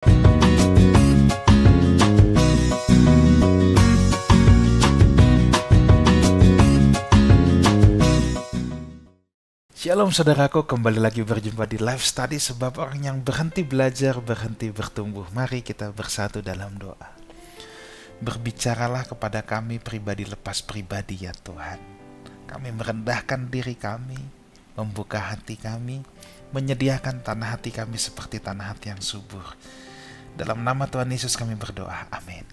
Shalom saudaraku, kembali lagi berjumpa di Life Study, sebab orang yang berhenti belajar, berhenti bertumbuh. Mari kita bersatu dalam doa. Berbicaralah kepada kami pribadi lepas pribadi ya Tuhan. Kami merendahkan diri kami, membuka hati kami, menyediakan tanah hati kami seperti tanah hati yang subur. Dalam nama Tuhan Yesus kami berdoa, amin.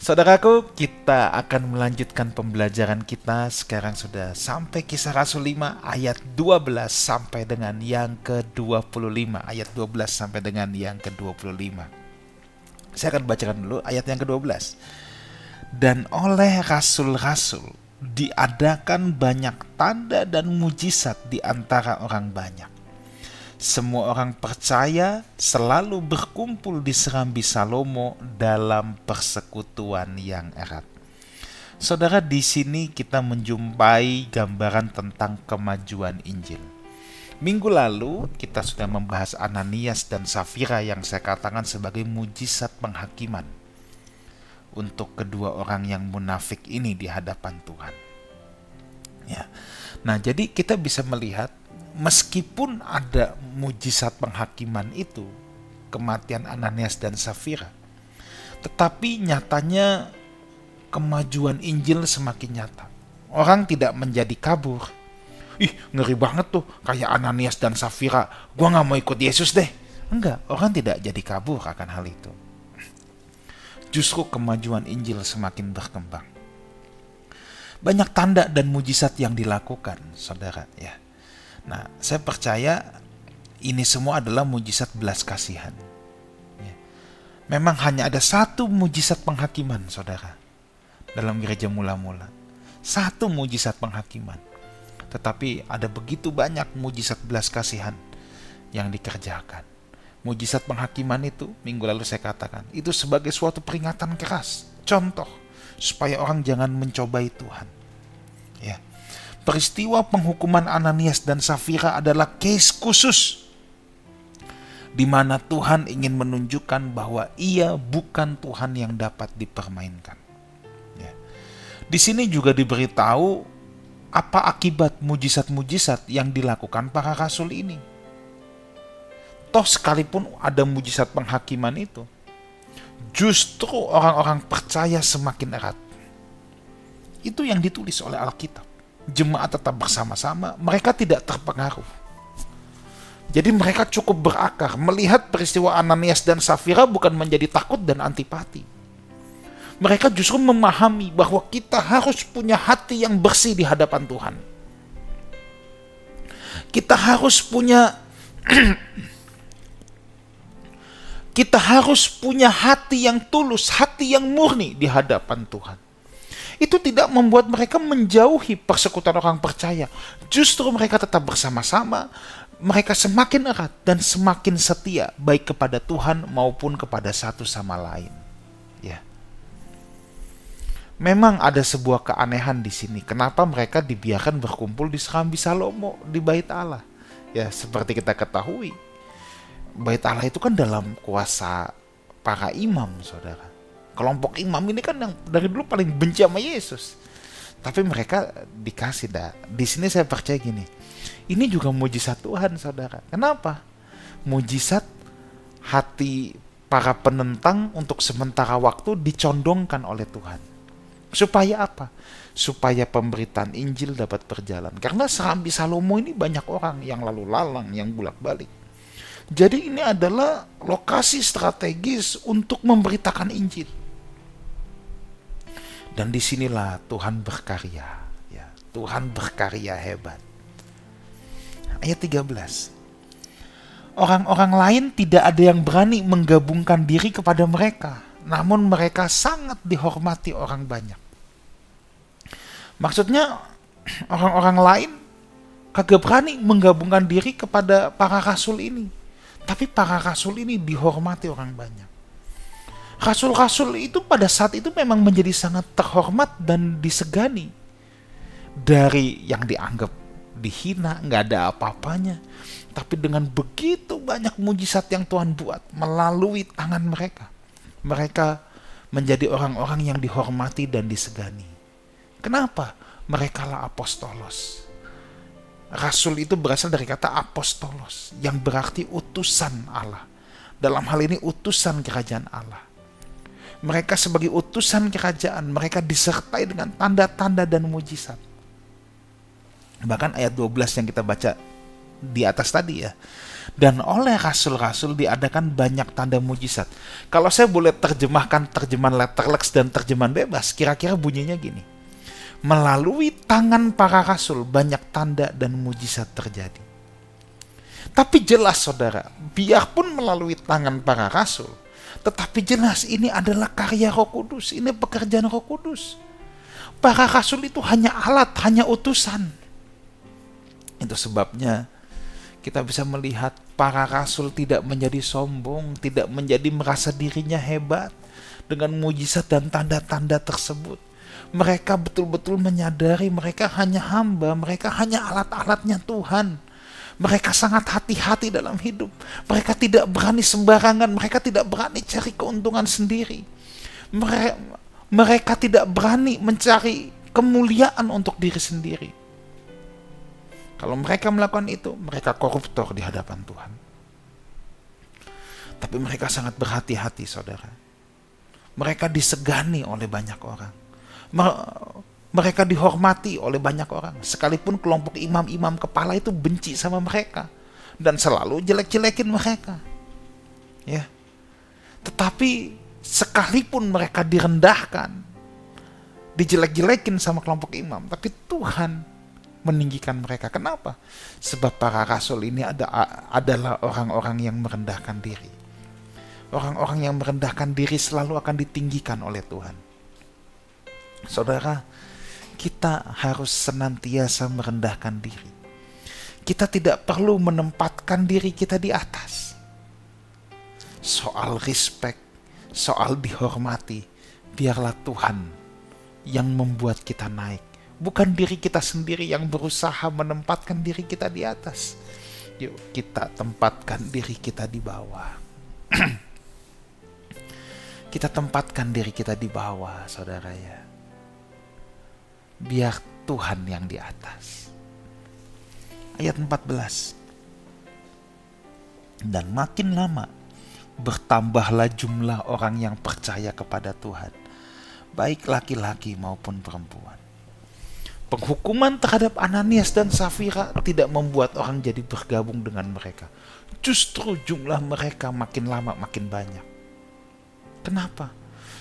Saudaraku, kita akan melanjutkan pembelajaran kita. Sekarang sudah sampai Kisah Rasul 5 ayat 12 sampai dengan yang ke-25. Ayat 12 sampai dengan yang ke-25. Saya akan bacakan dulu ayat yang ke-12. Dan oleh rasul-rasul diadakan banyak tanda dan mujizat di antara orang banyak. Semua orang percaya selalu berkumpul di Serambi Salomo dalam persekutuan yang erat. Saudara, di sini kita menjumpai gambaran tentang kemajuan Injil. Minggu lalu kita sudah membahas Ananias dan Safira yang saya katakan sebagai mujizat penghakiman untuk kedua orang yang munafik ini di hadapan Tuhan. Ya. Nah, jadi kita bisa melihat meskipun ada mujizat penghakiman itu, kematian Ananias dan Safira, tetapi nyatanya kemajuan Injil semakin nyata. Orang tidak menjadi kabur. Ih, ngeri banget tuh, kayak Ananias dan Safira, gua gak mau ikut Yesus deh. Enggak, orang tidak jadi kabur akan hal itu. Justru kemajuan Injil semakin berkembang. Banyak tanda dan mujizat yang dilakukan, saudara, ya. Nah, saya percaya ini semua adalah mujizat belas kasihan. Ya. Memang hanya ada satu mujizat penghakiman, saudara, dalam gereja mula-mula. Satu mujizat penghakiman. Tetapi ada begitu banyak mujizat belas kasihan yang dikerjakan. Mujizat penghakiman itu, minggu lalu saya katakan, itu sebagai suatu peringatan keras, contoh, supaya orang jangan mencobai Tuhan. Ya. Peristiwa penghukuman Ananias dan Safira adalah case khusus di mana Tuhan ingin menunjukkan bahwa Ia bukan Tuhan yang dapat dipermainkan. Ya. Di sini juga diberitahu apa akibat mujizat-mujizat yang dilakukan para rasul ini. Toh sekalipun ada mujizat penghakiman itu, justru orang-orang percaya semakin erat. Itu yang ditulis oleh Alkitab. Jemaat tetap bersama-sama, mereka tidak terpengaruh. Jadi mereka cukup berakar, melihat peristiwa Ananias dan Safira bukan menjadi takut dan antipati. Mereka justru memahami bahwa kita harus punya hati yang bersih di hadapan Tuhan. Kita harus punya kita harus punya hati yang tulus, hati yang murni di hadapan Tuhan. Itu tidak membuat mereka menjauhi persekutuan orang percaya. Justru mereka tetap bersama-sama, mereka semakin erat dan semakin setia, baik kepada Tuhan maupun kepada satu sama lain. Ya. Memang ada sebuah keanehan di sini. Kenapa mereka dibiarkan berkumpul di Serambi Salomo, di Bait Allah? Ya, seperti kita ketahui, Bait Allah itu kan dalam kuasa para imam, saudara. Kelompok imam ini kan yang dari dulu paling benci sama Yesus. Tapi mereka dikasih dah. Di sini saya percaya gini. Ini juga mujizat Tuhan, saudara. Kenapa? Mujizat hati para penentang untuk sementara waktu dicondongkan oleh Tuhan. Supaya apa? Supaya pemberitaan Injil dapat berjalan. Karena Serambi Salomo ini banyak orang yang lalu lalang, yang bolak-balik. Jadi ini adalah lokasi strategis untuk memberitakan Injil. Dan disinilah Tuhan berkarya. Ya, Tuhan berkarya hebat. Ayat 13. Orang-orang lain tidak ada yang berani menggabungkan diri kepada mereka. Namun mereka sangat dihormati orang banyak. Maksudnya orang-orang lain kagak berani menggabungkan diri kepada para rasul ini. Tapi para rasul ini dihormati orang banyak. Rasul-rasul itu pada saat itu memang menjadi sangat terhormat dan disegani dari yang dianggap dihina, nggak ada apa-apanya. Tapi dengan begitu banyak mujizat yang Tuhan buat melalui tangan mereka, mereka menjadi orang-orang yang dihormati dan disegani. Kenapa? Mereka lah apostolos. Rasul itu berasal dari kata apostolos, yang berarti utusan Allah. Dalam hal ini utusan kerajaan Allah. Mereka sebagai utusan kerajaan, mereka disertai dengan tanda-tanda dan mujizat. Bahkan ayat 12 yang kita baca di atas tadi ya. Dan oleh rasul-rasul diadakan banyak tanda mujizat. Kalau saya boleh terjemahkan terjemahan letterlex dan terjemahan bebas, kira-kira bunyinya gini. Melalui tangan para rasul banyak tanda dan mujizat terjadi. Tapi jelas saudara, biarpun melalui tangan para rasul, tetapi jelas ini adalah karya Roh Kudus, ini pekerjaan Roh Kudus. Para rasul itu hanya alat, hanya utusan. Itu sebabnya kita bisa melihat para rasul tidak menjadi sombong, tidak menjadi merasa dirinya hebat dengan mujizat dan tanda-tanda tersebut. Mereka betul-betul menyadari mereka hanya hamba, mereka hanya alat-alatnya Tuhan. Mereka sangat hati-hati dalam hidup. Mereka tidak berani sembarangan, mereka tidak berani cari keuntungan sendiri. Mereka tidak berani mencari kemuliaan untuk diri sendiri. Kalau mereka melakukan itu, mereka koruptor di hadapan Tuhan. Tapi mereka sangat berhati-hati, saudara. Mereka disegani oleh banyak orang. Mereka dihormati oleh banyak orang. Sekalipun kelompok imam-imam kepala itu benci sama mereka. Dan selalu jelek-jelekin mereka. Ya. Tetapi sekalipun mereka direndahkan, dijelek-jelekin sama kelompok imam, tapi Tuhan meninggikan mereka. Kenapa? Sebab para rasul ini adalah orang-orang yang merendahkan diri. Orang-orang yang merendahkan diri selalu akan ditinggikan oleh Tuhan. Saudara, kita harus senantiasa merendahkan diri. Kita tidak perlu menempatkan diri kita di atas. Soal respect, soal dihormati, biarlah Tuhan yang membuat kita naik. Bukan diri kita sendiri yang berusaha menempatkan diri kita di atas. Yuk kita tempatkan diri kita di bawah. Kita tempatkan diri kita di bawah, saudara ya. Biar Tuhan yang di atas. Ayat 14. Dan makin lama bertambahlah jumlah orang yang percaya kepada Tuhan, baik laki-laki maupun perempuan. Penghukuman terhadap Ananias dan Safira tidak membuat orang jadi bergabung dengan mereka. Justru jumlah mereka makin lama makin banyak. Kenapa?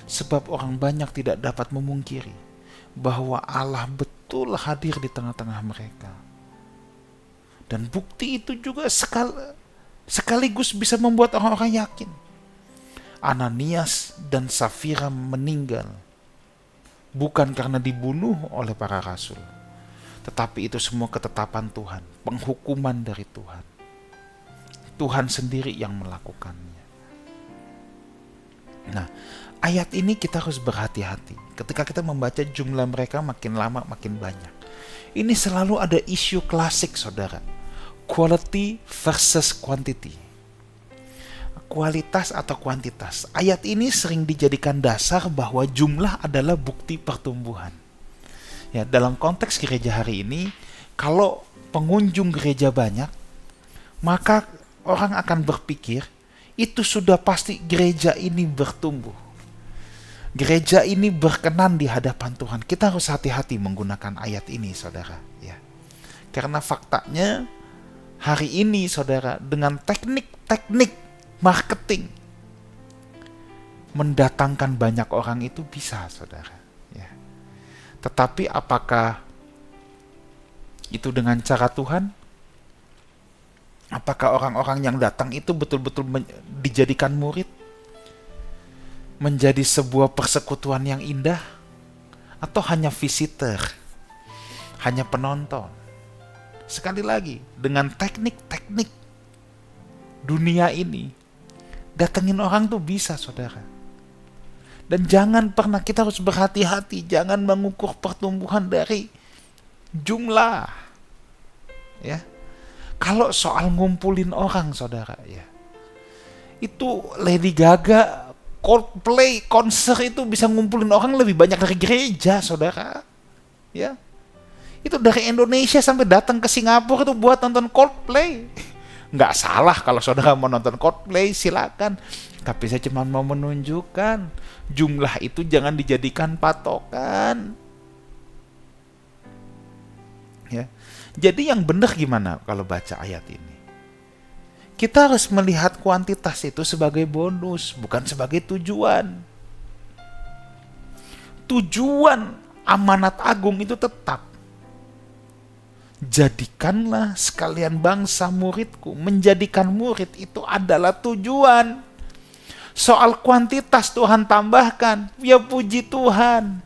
Sebab orang banyak tidak dapat memungkiri bahwa Allah betul hadir di tengah-tengah mereka. Dan bukti itu juga sekaligus bisa membuat orang-orang yakin. Ananias dan Safira meninggal bukan karena dibunuh oleh para rasul, tetapi itu semua ketetapan Tuhan, penghukuman dari Tuhan. Tuhan sendiri yang melakukannya. Nah, ayat ini kita harus berhati-hati. Ketika kita membaca jumlah mereka makin lama makin banyak. Ini selalu ada isu klasik, saudara. Quality versus quantity. Kualitas atau kuantitas. Ayat ini sering dijadikan dasar bahwa jumlah adalah bukti pertumbuhan. Ya, dalam konteks gereja hari ini, kalau pengunjung gereja banyak, maka orang akan berpikir itu sudah pasti gereja ini bertumbuh. Gereja ini berkenan di hadapan Tuhan. Kita harus hati-hati menggunakan ayat ini, saudara. Ya, karena faktanya hari ini, saudara, dengan teknik-teknik marketing mendatangkan banyak orang itu bisa, saudara. Ya. Tetapi apakah itu dengan cara Tuhan? Apakah orang-orang yang datang itu betul-betul dijadikan murid? Menjadi sebuah persekutuan yang indah? Atau hanya visitor? Hanya penonton? Sekali lagi, dengan teknik-teknik dunia ini, datengin orang tuh bisa, saudara. Dan jangan pernah, kita harus berhati-hati, jangan mengukur pertumbuhan dari jumlah. ya. Kalau soal ngumpulin orang, saudara, ya, itu Lady Gaga, Coldplay, konser itu bisa ngumpulin orang lebih banyak dari gereja, saudara. Ya, itu dari Indonesia sampai datang ke Singapura itu buat nonton Coldplay. Nggak salah kalau saudara mau nonton Coldplay, silakan. Tapi saya cuma mau menunjukkan jumlah itu jangan dijadikan patokan. Ya. Jadi yang benar gimana kalau baca ayat ini? Kita harus melihat kuantitas itu sebagai bonus, bukan sebagai tujuan. Tujuan amanat agung itu tetap. Jadikanlah sekalian bangsa muridku. Menjadikan murid itu adalah tujuan. Soal kuantitas Tuhan tambahkan, ya puji Tuhan.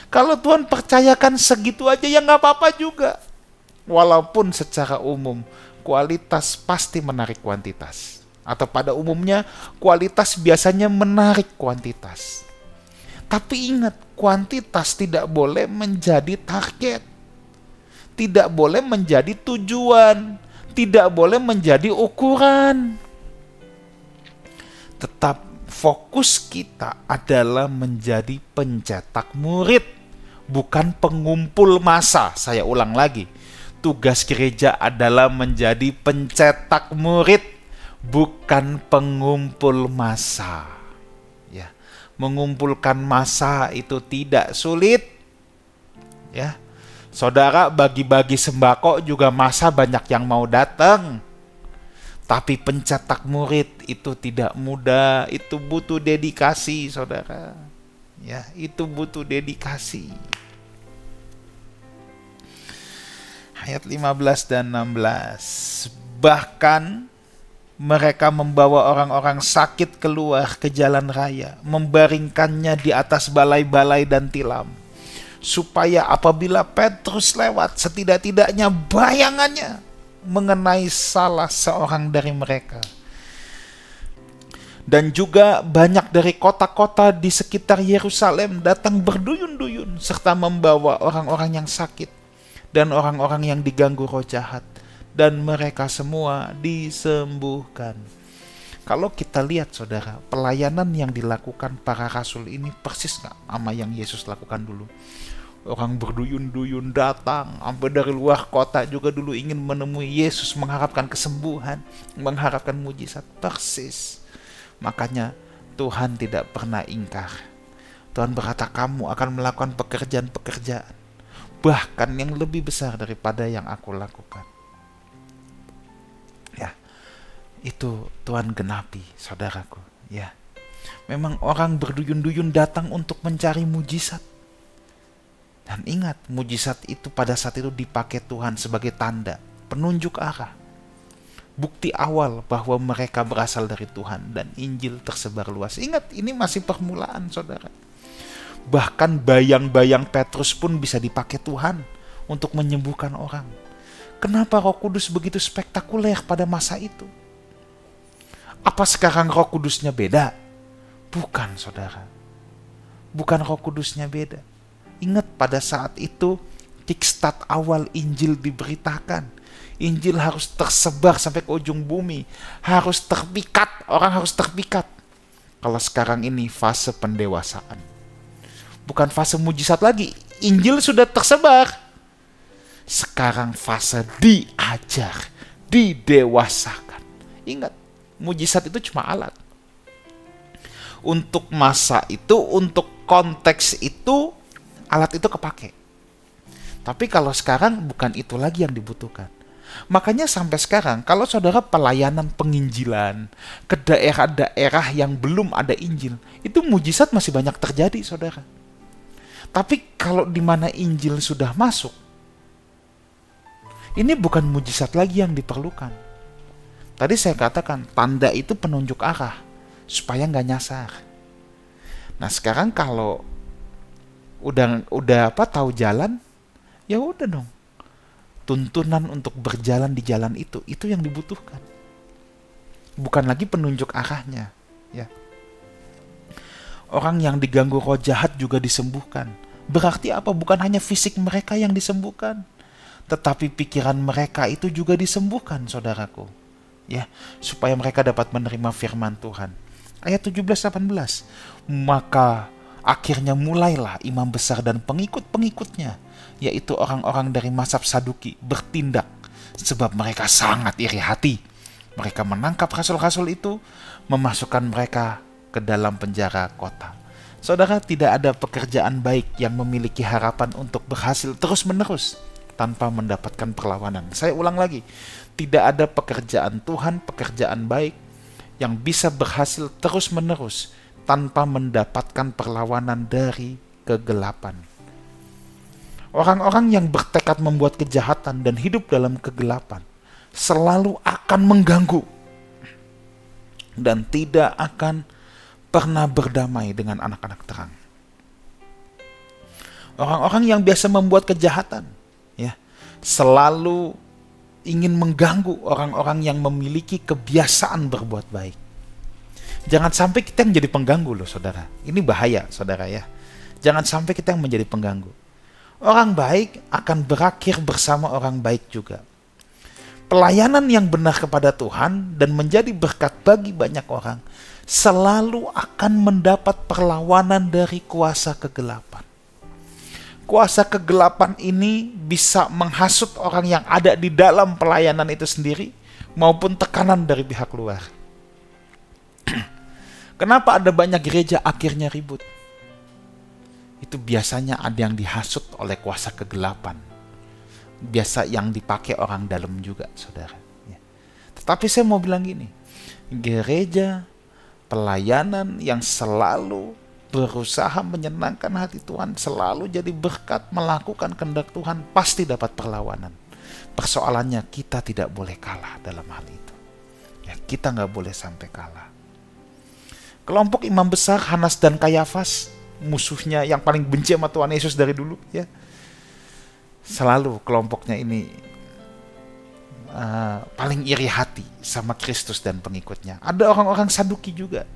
Kalau Tuhan percayakan segitu aja ya nggak apa-apa juga. Walaupun secara umum kualitas pasti menarik kuantitas. Atau pada umumnya kualitas biasanya menarik kuantitas. Tapi ingat, kuantitas tidak boleh menjadi target. Tidak boleh menjadi tujuan. Tidak boleh menjadi ukuran. Tetap fokus kita adalah menjadi pencetak murid. Bukan pengumpul massa. Saya ulang lagi. Tugas gereja adalah menjadi pencetak murid, bukan pengumpul massa. Ya, mengumpulkan massa itu tidak sulit. Ya, saudara bagi-bagi sembako juga massa banyak yang mau datang. Tapi pencetak murid itu tidak mudah, itu butuh dedikasi, saudara. Ya, itu butuh dedikasi. Ayat 15 dan 16. Bahkan mereka membawa orang-orang sakit keluar ke jalan raya, membaringkannya di atas balai-balai dan tilam, supaya apabila Petrus lewat, setidak-tidaknya bayangannya mengenai salah seorang dari mereka. Dan juga banyak dari kota-kota di sekitar Yerusalem datang berduyun-duyun serta membawa orang-orang yang sakit dan orang-orang yang diganggu roh jahat, dan mereka semua disembuhkan. Kalau kita lihat, saudara, pelayanan yang dilakukan para rasul ini persis nggak sama yang Yesus lakukan dulu? Orang berduyun-duyun datang, sampai dari luar kota juga dulu ingin menemui Yesus, mengharapkan kesembuhan, mengharapkan mujizat. Persis. Makanya Tuhan tidak pernah ingkar. Tuhan berkata, kamu akan melakukan pekerjaan-pekerjaan, bahkan yang lebih besar daripada yang aku lakukan. Ya, itu Tuhan genapi, saudaraku. Ya, memang orang berduyun-duyun datang untuk mencari mujizat. Dan ingat, mujizat itu pada saat itu dipakai Tuhan sebagai tanda, penunjuk arah. Bukti awal bahwa mereka berasal dari Tuhan dan Injil tersebar luas. Ingat, ini masih permulaan, saudara. Bahkan bayang-bayang Petrus pun bisa dipakai Tuhan untuk menyembuhkan orang. Kenapa Roh Kudus begitu spektakuler pada masa itu? Apa sekarang Roh Kudusnya beda? Bukan, saudara. Bukan Roh Kudusnya beda. Ingat, pada saat itu kickstart awal Injil diberitakan. Injil harus tersebar sampai ke ujung bumi. Harus terpikat, orang harus terpikat. Kalau sekarang ini fase pendewasaan. Bukan fase mujizat lagi. Injil sudah tersebar. Sekarang fase diajar, didewasakan. Ingat, mujizat itu cuma alat. Untuk masa itu, untuk konteks itu, alat itu kepake. Tapi kalau sekarang bukan itu lagi yang dibutuhkan. Makanya sampai sekarang, kalau saudara pelayanan penginjilan ke daerah-daerah yang belum ada Injil, itu mujizat masih banyak terjadi, saudara. Tapi kalau di mana Injil sudah masuk, ini bukan mujizat lagi yang diperlukan. Tadi saya katakan, tanda itu penunjuk arah, supaya nggak nyasar. Nah sekarang kalau udah tahu jalan, ya udah dong. Tuntunan untuk berjalan di jalan itu yang dibutuhkan. Bukan lagi penunjuk arahnya, ya. Orang yang diganggu roh jahat juga disembuhkan. Berarti apa? Bukan hanya fisik mereka yang disembuhkan, tetapi pikiran mereka itu juga disembuhkan, saudaraku. Ya, supaya mereka dapat menerima firman Tuhan. Ayat 17-18. Maka akhirnya mulailah imam besar dan pengikut-pengikutnya, yaitu orang-orang dari mazhab Saduki, bertindak sebab mereka sangat iri hati. Mereka menangkap rasul-rasul itu, memasukkan mereka ke dalam penjara kota. Saudara, tidak ada pekerjaan baik yang memiliki harapan untuk berhasil terus-menerus tanpa mendapatkan perlawanan. Saya ulang lagi, tidak ada pekerjaan Tuhan, pekerjaan baik yang bisa berhasil terus-menerus tanpa mendapatkan perlawanan dari kegelapan. Orang-orang yang bertekad membuat kejahatan dan hidup dalam kegelapan selalu akan mengganggu dan tidak akan pernah berdamai dengan anak-anak terang. Orang-orang yang biasa membuat kejahatan, ya, selalu ingin mengganggu orang-orang yang memiliki kebiasaan berbuat baik. Jangan sampai kita yang menjadi pengganggu loh, saudara. Ini bahaya, saudara, ya. Jangan sampai kita yang menjadi pengganggu. Orang baik akan berakhir bersama orang baik juga. Pelayanan yang benar kepada Tuhan dan menjadi berkat bagi banyak orang selalu akan mendapat perlawanan dari kuasa kegelapan. Kuasa kegelapan ini bisa menghasut orang yang ada di dalam pelayanan itu sendiri maupun tekanan dari pihak luar. Kenapa ada banyak gereja akhirnya ribut? Itu biasanya ada yang dihasut oleh kuasa kegelapan. Biasa yang dipakai orang dalam juga, saudara. Tetapi saya mau bilang gini, gereja, pelayanan yang selalu berusaha menyenangkan hati Tuhan, selalu jadi berkat melakukan kehendak Tuhan, pasti dapat perlawanan. Persoalannya kita tidak boleh kalah dalam hal itu. Ya, kita nggak boleh sampai kalah. Kelompok imam besar Hanas dan Kayafas, musuhnya yang paling benci sama Tuhan Yesus dari dulu, ya, selalu kelompoknya ini paling iri hati sama Kristus dan pengikutnya. Ada orang-orang Saduki juga.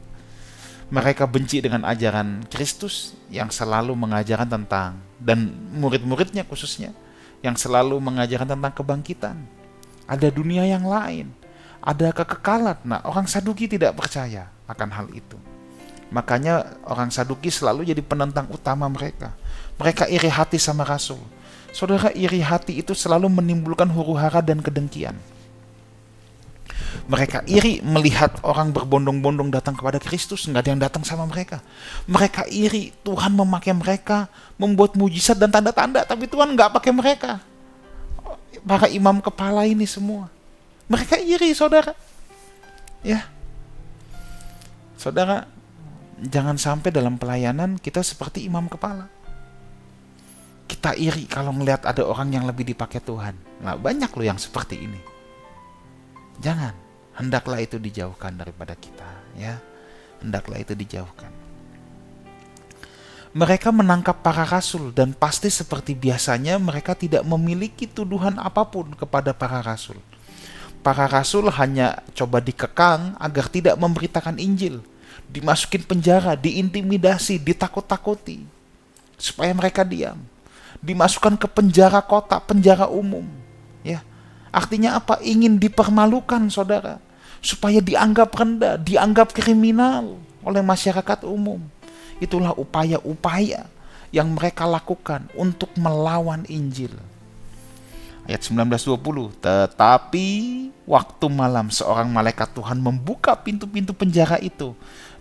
Mereka benci dengan ajaran Kristus yang selalu mengajarkan tentang, dan murid-muridnya khususnya, yang selalu mengajarkan tentang kebangkitan. Ada dunia yang lain, ada kekekalan. Nah, orang Saduki tidak percaya akan hal itu. Makanya orang Saduki selalu jadi penentang utama mereka. Mereka iri hati sama Rasul. Saudara, iri hati itu selalu menimbulkan huru-hara dan kedengkian. Mereka iri melihat orang berbondong-bondong datang kepada Kristus, nggak ada yang datang sama mereka. Mereka iri Tuhan memakai mereka membuat mujizat dan tanda-tanda, tapi Tuhan nggak pakai mereka. Para imam kepala ini semua, mereka iri, saudara. Ya, saudara, jangan sampai dalam pelayanan kita seperti imam kepala. Kita iri kalau melihat ada orang yang lebih dipakai Tuhan. Nah, banyak loh yang seperti ini. Jangan, hendaklah itu dijauhkan daripada kita, ya. Hendaklah itu dijauhkan. Mereka menangkap para rasul dan pasti seperti biasanya mereka tidak memiliki tuduhan apapun kepada para rasul. Para rasul hanya coba dikekang agar tidak memberitakan Injil, dimasukin penjara, diintimidasi, ditakut-takuti supaya mereka diam. Dimasukkan ke penjara kota, penjara umum, ya. Artinya apa? Ingin dipermalukan, saudara, supaya dianggap rendah, dianggap kriminal oleh masyarakat umum. Itulah upaya-upaya yang mereka lakukan untuk melawan Injil. Ayat 19-20, tetapi waktu malam seorang malaikat Tuhan membuka pintu-pintu penjara itu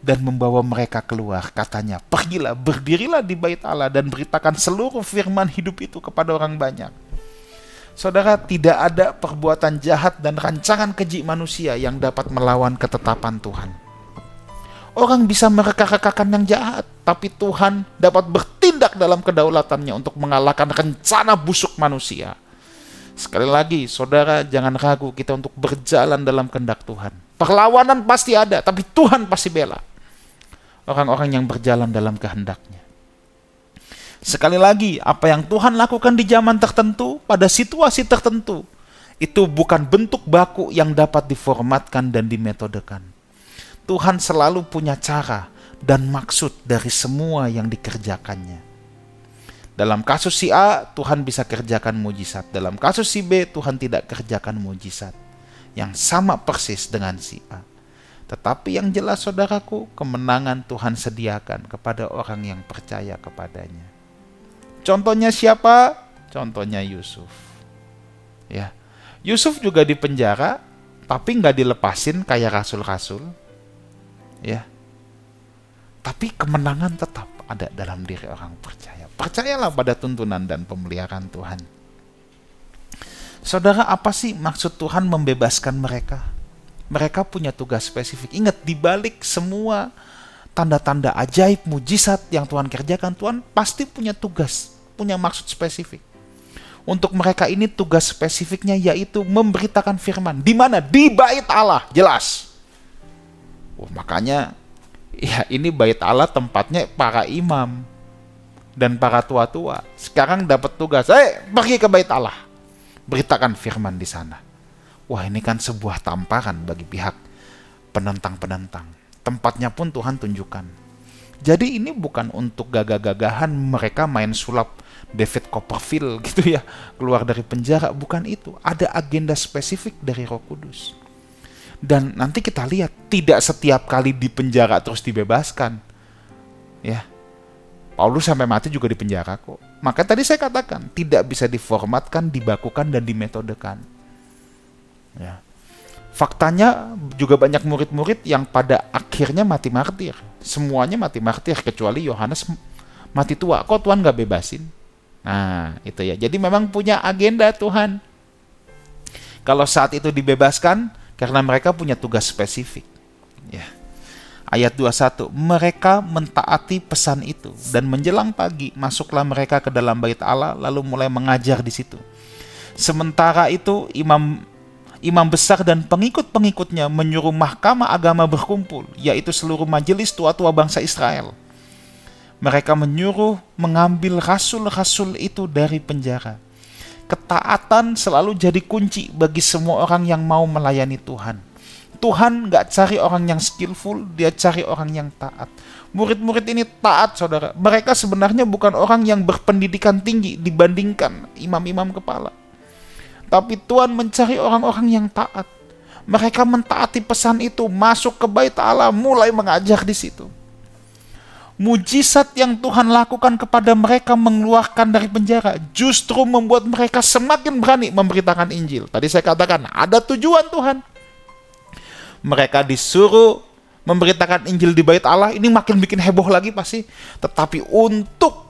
dan membawa mereka keluar. Katanya, pergilah, berdirilah di bait Allah dan beritakan seluruh firman hidup itu kepada orang banyak. Saudara, tidak ada perbuatan jahat dan rancangan keji manusia yang dapat melawan ketetapan Tuhan. Orang bisa mereka-rekakan yang jahat, tapi Tuhan dapat bertindak dalam kedaulatannya untuk mengalahkan rencana busuk manusia. Sekali lagi, saudara, jangan ragu kita untuk berjalan dalam kehendak Tuhan. Perlawanan pasti ada, tapi Tuhan pasti bela orang-orang yang berjalan dalam kehendaknya. Sekali lagi, apa yang Tuhan lakukan di zaman tertentu, pada situasi tertentu, itu bukan bentuk baku yang dapat diformatkan dan dimetodekan. Tuhan selalu punya cara dan maksud dari semua yang dikerjakannya. Dalam kasus si A, Tuhan bisa kerjakan mujizat. Dalam kasus si B, Tuhan tidak kerjakan mujizat yang sama persis dengan si A. Tetapi yang jelas saudaraku, kemenangan Tuhan sediakan kepada orang yang percaya kepadanya. Contohnya siapa? Contohnya Yusuf. Ya, Yusuf juga di penjara, tapi nggak dilepasin kayak rasul-rasul. Ya, tapi kemenangan tetap ada dalam diri orang percaya. Percayalah pada tuntunan dan pemeliharaan Tuhan. Saudara, apa sih maksud Tuhan membebaskan mereka? Mereka punya tugas spesifik. Ingat, di balik semua tanda-tanda ajaib, mujizat yang Tuhan kerjakan, Tuhan pasti punya tugas, punya maksud spesifik. Untuk mereka ini tugas spesifiknya yaitu memberitakan firman. Di mana? Di bait Allah, jelas. Makanya ya ini bait Allah tempatnya para imam dan para tua-tua. Sekarang dapat tugas, pergi ke bait Allah, beritakan firman di sana. Wah, ini kan sebuah tamparan bagi pihak penentang-penentang. Tempatnya pun Tuhan tunjukkan. Jadi ini bukan untuk gagah-gagahan mereka main sulap David Copperfield gitu ya, keluar dari penjara. Bukan itu. Ada agenda spesifik dari Roh Kudus. Dan nanti kita lihat, tidak setiap kali di penjara terus dibebaskan. Ya, Paulus sampai mati juga di penjara kok. Maka tadi saya katakan, tidak bisa diformatkan, dibakukan, dan dimetodekan. Ya. Faktanya juga banyak murid-murid yang pada akhirnya mati martir. Semuanya mati martir, kecuali Yohanes mati tua. Kok Tuhan gak bebasin? Nah, itu ya. Jadi memang punya agenda Tuhan. Kalau saat itu dibebaskan, karena mereka punya tugas spesifik. Ya. Ayat 21, mereka mentaati pesan itu, dan menjelang pagi masuklah mereka ke dalam bait Allah, lalu mulai mengajar di situ. Sementara itu imam besar dan pengikut-pengikutnya menyuruh mahkamah agama berkumpul, yaitu seluruh majelis tua-tua bangsa Israel. Mereka menyuruh mengambil rasul-rasul itu dari penjara. Ketaatan selalu jadi kunci bagi semua orang yang mau melayani Tuhan. Tuhan gak cari orang yang skillful, dia cari orang yang taat. Murid-murid ini taat, saudara. Mereka sebenarnya bukan orang yang berpendidikan tinggi dibandingkan imam-imam kepala. Tapi Tuhan mencari orang-orang yang taat. Mereka mentaati pesan itu, masuk ke bait Allah, mulai mengajar di situ. Mujizat yang Tuhan lakukan kepada mereka mengeluarkan dari penjara justru membuat mereka semakin berani memberitakan Injil. Tadi saya katakan ada tujuan Tuhan. Mereka disuruh memberitakan Injil di bait Allah, ini makin bikin heboh lagi pasti. Tetapi untuk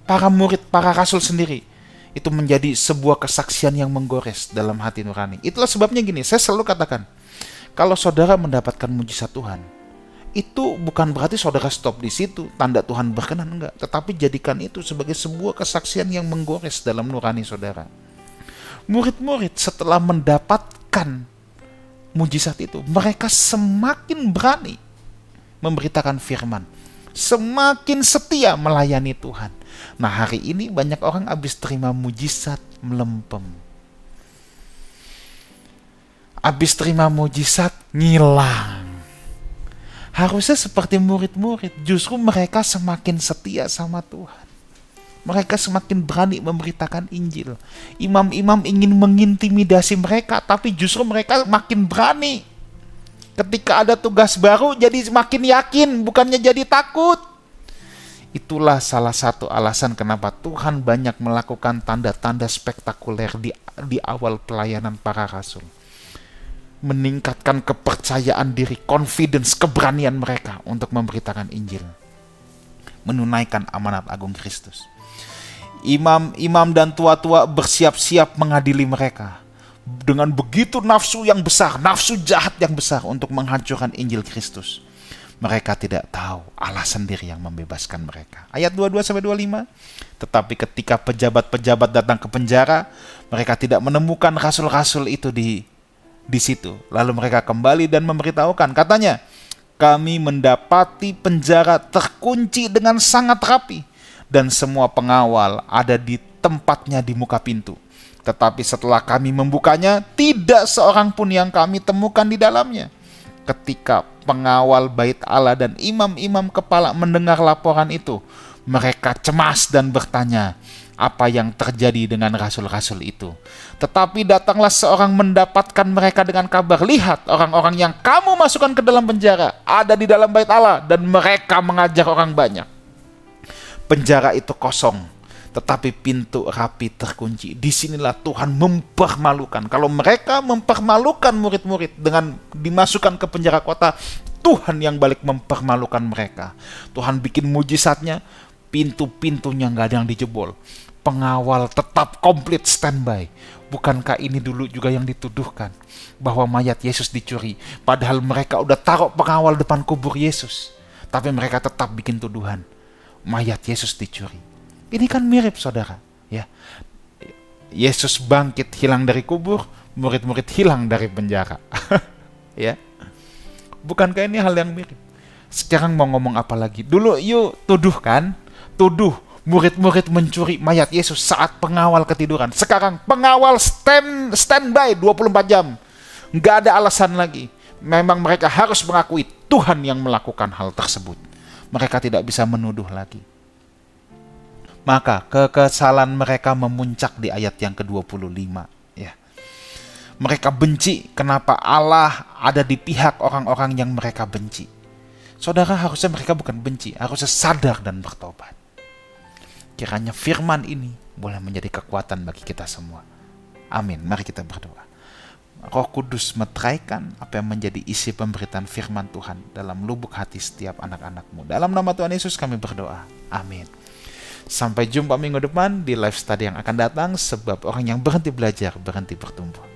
para murid, para rasul sendiri, itu menjadi sebuah kesaksian yang menggores dalam hati nurani. Itulah sebabnya gini, saya selalu katakan, kalau saudara mendapatkan mujizat Tuhan, itu bukan berarti saudara stop di situ, tanda Tuhan berkenan, enggak. Tetapi jadikan itu sebagai sebuah kesaksian yang menggores dalam nurani saudara. Murid-murid setelah mendapatkan mujizat itu, mereka semakin berani memberitakan firman, semakin setia melayani Tuhan. Nah, hari ini banyak orang habis terima mujizat melempem. Habis terima mujizat ngilang. Harusnya seperti murid-murid, justru mereka semakin setia sama Tuhan. Mereka semakin berani memberitakan Injil. Imam-imam ingin mengintimidasi mereka, tapi justru mereka makin berani. Ketika ada tugas baru, jadi semakin yakin, bukannya jadi takut. Itulah salah satu alasan kenapa Tuhan banyak melakukan tanda-tanda spektakuler di awal pelayanan para rasul. Meningkatkan kepercayaan diri, confidence, keberanian mereka untuk memberitakan Injil. Menunaikan amanat agung Kristus. Imam-imam dan tua-tua bersiap-siap mengadili mereka. Dengan begitu nafsu yang besar, nafsu jahat yang besar untuk menghancurkan Injil Kristus. Mereka tidak tahu Allah sendiri yang membebaskan mereka. Ayat 22-25. Tetapi ketika pejabat-pejabat datang ke penjara, mereka tidak menemukan rasul-rasul itu di situ. Lalu mereka kembali dan memberitahukan, katanya, kami mendapati penjara terkunci dengan sangat rapi, dan semua pengawal ada di tempatnya di muka pintu. Tetapi setelah kami membukanya, tidak seorang pun yang kami temukan di dalamnya. Ketika pengawal bait Allah dan imam-imam kepala mendengar laporan itu, Mereka cemas dan bertanya, apa yang terjadi dengan rasul-rasul itu? Tetapi datanglah seorang mendapatkan mereka dengan kabar, lihat, orang-orang yang kamu masukkan ke dalam penjara ada di dalam bait Allah, dan mereka mengajar orang banyak. Penjara itu kosong, tetapi pintu rapi terkunci. Disinilah Tuhan mempermalukan. Kalau mereka mempermalukan murid-murid dengan dimasukkan ke penjara kota, Tuhan yang balik mempermalukan mereka. Tuhan bikin mujizatnya, pintu-pintunya nggak ada yang dijebol. Pengawal tetap komplit standby. Bukankah ini dulu juga yang dituduhkan, bahwa mayat Yesus dicuri, padahal mereka udah taruh pengawal depan kubur Yesus, tapi mereka tetap bikin tuduhan mayat Yesus dicuri. Ini kan mirip, saudara, ya. Yesus bangkit hilang dari kubur, murid-murid hilang dari penjara. Ya. Bukankah ini hal yang mirip? Sekarang mau ngomong apa lagi? Dulu yuk tuduh murid-murid mencuri mayat Yesus saat pengawal ketiduran. Sekarang pengawal standby 24 jam. Nggak ada alasan lagi. Memang mereka harus mengakui Tuhan yang melakukan hal tersebut. Mereka tidak bisa menuduh lagi. Maka kekesalan mereka memuncak di ayat yang ke-25. Ya. Mereka benci kenapa Allah ada di pihak orang-orang yang mereka benci. Saudara, harusnya mereka bukan benci, harusnya sadar dan bertobat. Kiranya firman ini boleh menjadi kekuatan bagi kita semua. Amin. Mari kita berdoa. Roh Kudus meteraikan apa yang menjadi isi pemberitaan firman Tuhan dalam lubuk hati setiap anak-anak-Mu. Dalam nama Tuhan Yesus kami berdoa. Amin. Sampai jumpa minggu depan di live study yang akan datang, sebab orang yang berhenti belajar berhenti bertumbuh.